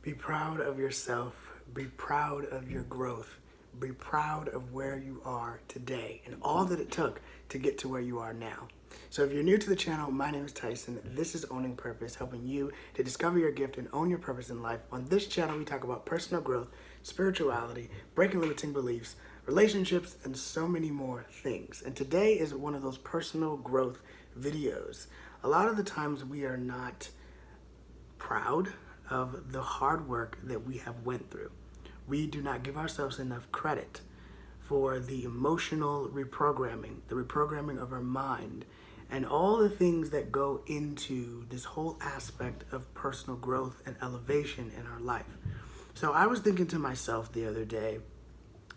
Be proud of yourself. Be proud of your growth. Be proud of where you are today and all that it took to get to where you are now. So if you're new to the channel, my name is Tyson. This is Owning Purpose, helping you to discover your gift and own your purpose in life. On this channel, we talk about personal growth, spirituality, breaking limiting beliefs, relationships, and so many more things. And today is one of those personal growth videos. A lot of the times we are not proud of the hard work that we have went through. We do not give ourselves enough credit for the emotional reprogramming, the reprogramming of our mind, and all the things that go into this whole aspect of personal growth and elevation in our life. So I was thinking to myself the other day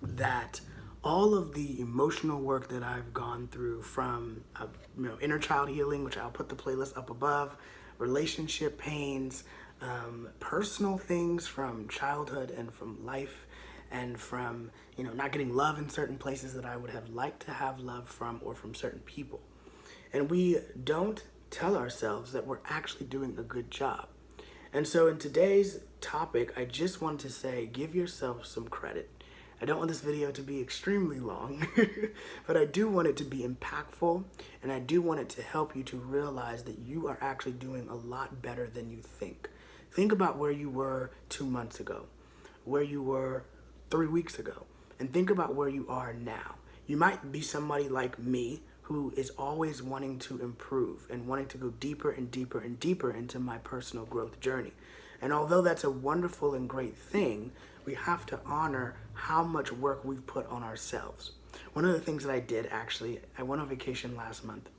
that all of the emotional work that I've gone through from inner child healing, which I'll put the playlist up above, relationship pains, personal things from childhood and from life, and from not getting love in certain places that I would have liked to have love from, or from certain people. And we don't tell ourselves that we're actually doing a good job. And so in today's topic, I just want to say, give yourself some credit. I don't want this video to be extremely long, but I do want it to be impactful, and I do want it to help you to realize that you are actually doing a lot better than you think. Think about where you were 2 months ago, where you were 3 weeks ago, and think about where you are now. You might be somebody like me who is always wanting to improve and wanting to go deeper and deeper and deeper into my personal growth journey. And although that's a wonderful and great thing, we have to honor how much work we've put on ourselves. One of the things that I did, actually, I went on vacation last month,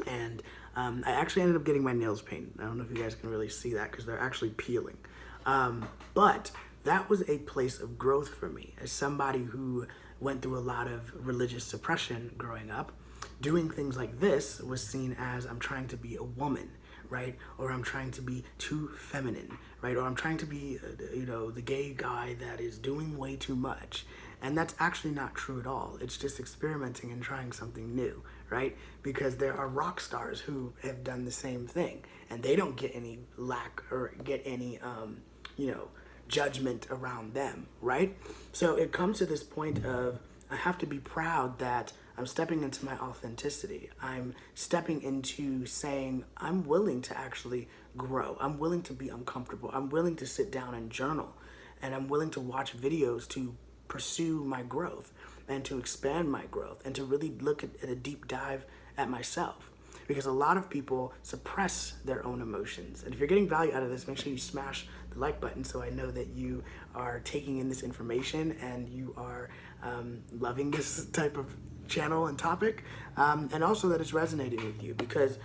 and I actually ended up getting my nails painted. I don't know if you guys can really see that because they're actually peeling. But that was a place of growth for me as somebody who went through a lot of religious suppression growing up. Doing things like this was seen as I'm trying to be a woman, right? Or I'm trying to be too feminine, right? Or I'm trying to be, the gay guy that is doing way too much. And that's actually not true at all. It's just experimenting and trying something new, right? Because there are rock stars who have done the same thing, and they don't get any lack or get any, judgment around them, right? So it comes to this point of, I have to be proud that I'm stepping into my authenticity. I'm stepping into saying, I'm willing to actually grow. I'm willing to be uncomfortable. I'm willing to sit down and journal. And I'm willing to watch videos to pursue my growth and to expand my growth and to really look at a deep dive at myself. Because a lot of people suppress their own emotions. And if you're getting value out of this, make sure you smash the like button so I know that you are taking in this information and you are loving this type of channel and topic, and also that it's resonating with you. Because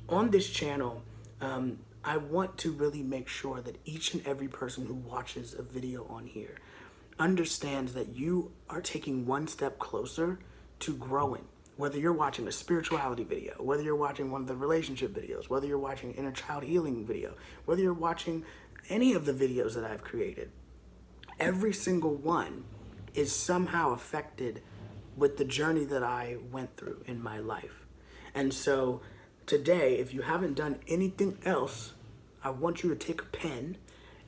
on this channel, I want to really make sure that each and every person who watches a video on here understands that you are taking one step closer to growing. Whether you're watching a spirituality video, whether you're watching one of the relationship videos, whether you're watching an inner child healing video, whether you're watching any of the videos that I've created, every single one is somehow affected with the journey that I went through in my life. And so today, if you haven't done anything else, I want you to take a pen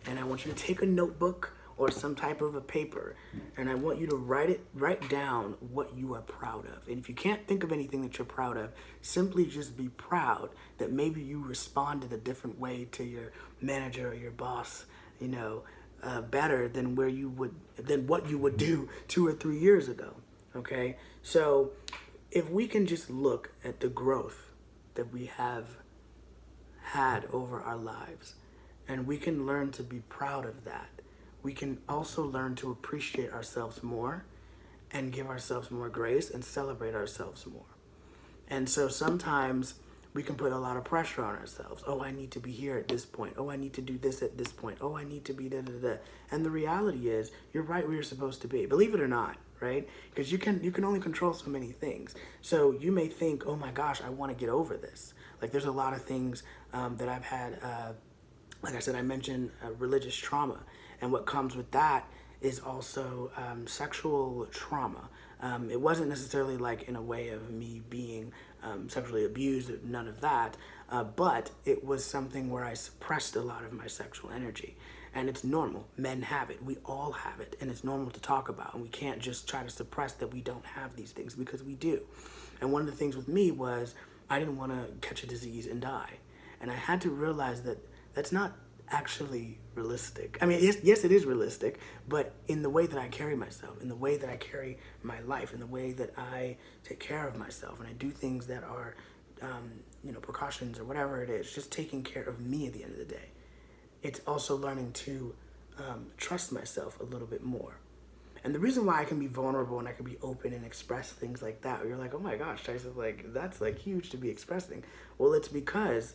and I want you to take a notebook or some type of a paper, and I want you to write down what you are proud of. And if you can't think of anything that you're proud of, simply just be proud that maybe you responded a different way to your manager or your boss, better than what you would do 2 or 3 years ago. Okay, so if we can just look at the growth that we have had over our lives, and we can learn to be proud of that, we can also learn to appreciate ourselves more and give ourselves more grace and celebrate ourselves more. And so sometimes we can put a lot of pressure on ourselves. Oh, I need to be here at this point. Oh, I need to do this at this point. Oh, I need to be da-da-da. And the reality is, you're right where you're supposed to be. Believe it or not, right? Because you can only control so many things. So you may think, oh my gosh, I want to get over this. Like, there's a lot of things that I've had, like I said, I mentioned religious trauma. And what comes with that is also sexual trauma. It wasn't necessarily like in a way of me being sexually abused, none of that, but it was something where I suppressed a lot of my sexual energy. And it's normal. Men have it. We all have it. And it's normal to talk about. And we can't just try to suppress that we don't have these things, because we do. And one of the things with me was I didn't want to catch a disease and die. And I had to realize that that's not actually realistic. I mean, yes, it is realistic, but in the way that I carry myself, in the way that I carry my life, in the way that I take care of myself, and I do things that are, precautions or whatever it is, just taking care of me at the end of the day. It's also learning to trust myself a little bit more. And the reason why I can be vulnerable and I can be open and express things like that, you're like, oh my gosh, Tyson, like, that's like huge to be expressing. Well, it's because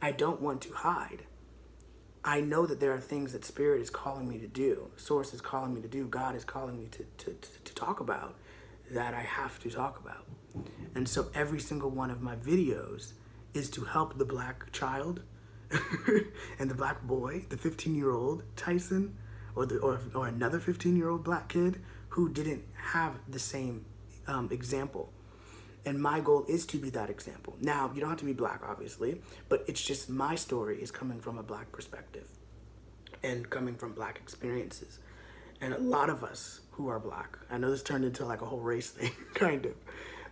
I don't want to hide. I know that there are things that Spirit is calling me to do, Source is calling me to do, God is calling me to talk about, that I have to talk about. And so every single one of my videos is to help the Black child and the Black boy, the 15-year-old Tyson, or another 15-year-old Black kid who didn't have the same example. And my goal is to be that example. Now, you don't have to be Black, obviously, but it's just my story is coming from a Black perspective and coming from Black experiences. And a lot of us who are Black, I know this turned into like a whole race thing, kind of,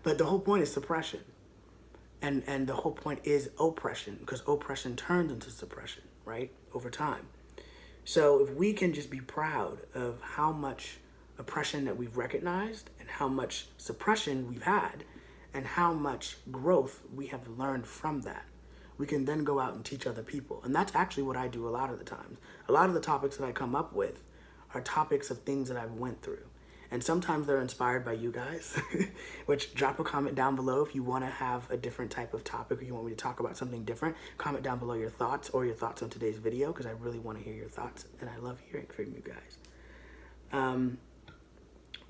but the whole point is suppression. And the whole point is oppression, because oppression turns into suppression, right, over time. So if we can just be proud of how much oppression that we've recognized and how much suppression we've had, and how much growth we have learned from that, we can then go out and teach other people. And that's actually what I do a lot of the times. A lot of the topics that I come up with are topics of things that I've went through. And sometimes they're inspired by you guys, which drop a comment down below if you want to have a different type of topic or you want me to talk about something different. Comment down below your thoughts or your thoughts on today's video, because I really want to hear your thoughts and I love hearing from you guys.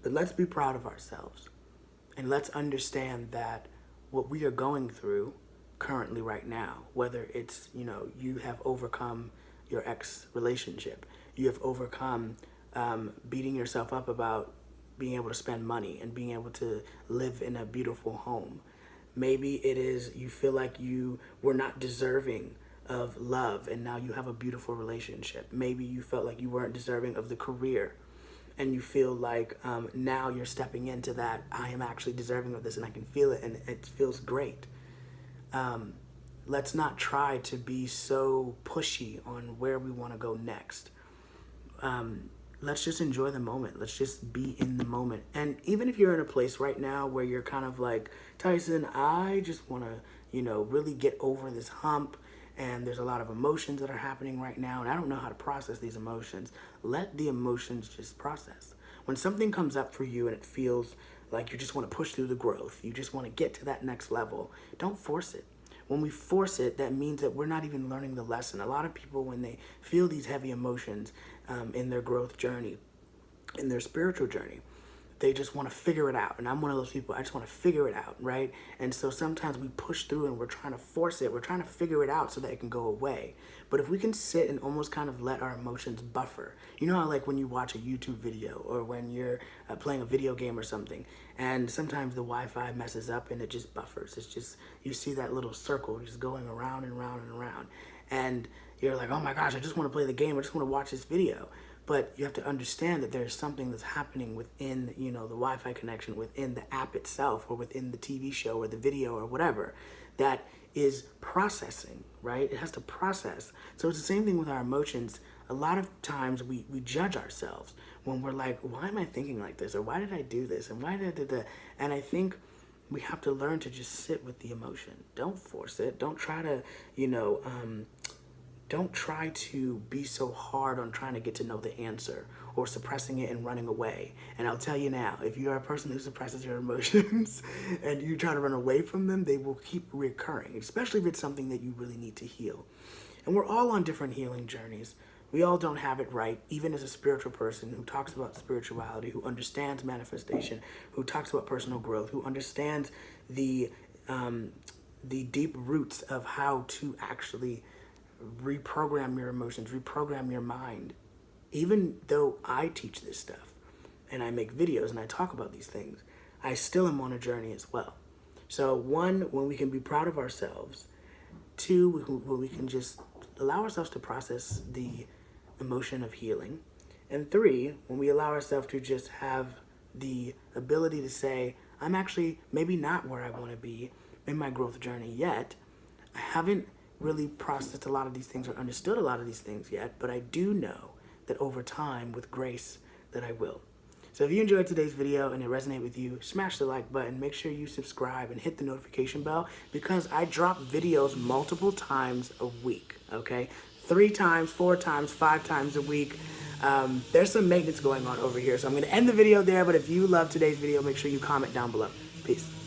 But let's be proud of ourselves. And let's understand that what we are going through currently right now, whether it's, you have overcome your ex relationship, you have overcome beating yourself up about being able to spend money and being able to live in a beautiful home. Maybe it is you feel like you were not deserving of love and now you have a beautiful relationship. Maybe you felt like you weren't deserving of the career and you feel like now you're stepping into that, I am actually deserving of this and I can feel it and it feels great. Let's not try to be so pushy on where we want to go next. Let's just enjoy the moment. Let's just be in the moment. And even if you're in a place right now where you're kind of like, Tyson, I just want to, really get over this hump and there's a lot of emotions that are happening right now and I don't know how to process these emotions. Let the emotions just process. When something comes up for you and it feels like you just want to push through the growth, you just want to get to that next level, don't force it. When we force it, that means that we're not even learning the lesson. A lot of people, when they feel these heavy emotions in their growth journey, in their spiritual journey, they just want to figure it out. And I'm one of those people, I just want to figure it out, right? And so sometimes we push through and we're trying to force it. We're trying to figure it out so that it can go away. But if we can sit and almost kind of let our emotions buffer, you know how like when you watch a YouTube video or when you're playing a video game or something, and sometimes the Wi-Fi messes up and it just buffers. It's just, you see that little circle just going around and around and around. And you're like, oh my gosh, I just want to play the game. I just want to watch this video. But you have to understand that there's something that's happening within, the Wi-Fi connection, within the app itself, or within the TV show or the video or whatever, that is processing, right? It has to process. So it's the same thing with our emotions. A lot of times we judge ourselves when we're like, why am I thinking like this? Or why did I do this? And why did I do that? And I think we have to learn to just sit with the emotion. Don't force it. Don't try to, don't try to be so hard on trying to get to know the answer or suppressing it and running away. And I'll tell you now, if you're a person who suppresses your emotions and you try to run away from them, they will keep recurring, especially if it's something that you really need to heal. And we're all on different healing journeys. We all don't have it right, even as a spiritual person who talks about spirituality, who understands manifestation, who talks about personal growth, who understands the deep roots of how to actually reprogram your emotions, reprogram your mind. Even though I teach this stuff and I make videos and I talk about these things, I still am on a journey as well. So one, when we can be proud of ourselves. Two, when we can just allow ourselves to process the emotion of healing. And 3, when we allow ourselves to just have the ability to say, I'm actually maybe not where I want to be in my growth journey yet. I haven't really processed a lot of these things or understood a lot of these things yet, but I do know that over time, with grace, that I will. So if you enjoyed today's video and it resonated with you, smash the like button, make sure you subscribe and hit the notification bell, because I drop videos multiple times a week, okay? 3 times, 4 times, 5 times a week. There's some maintenance going on over here, so I'm gonna end the video there, but if you love today's video, make sure you comment down below. Peace.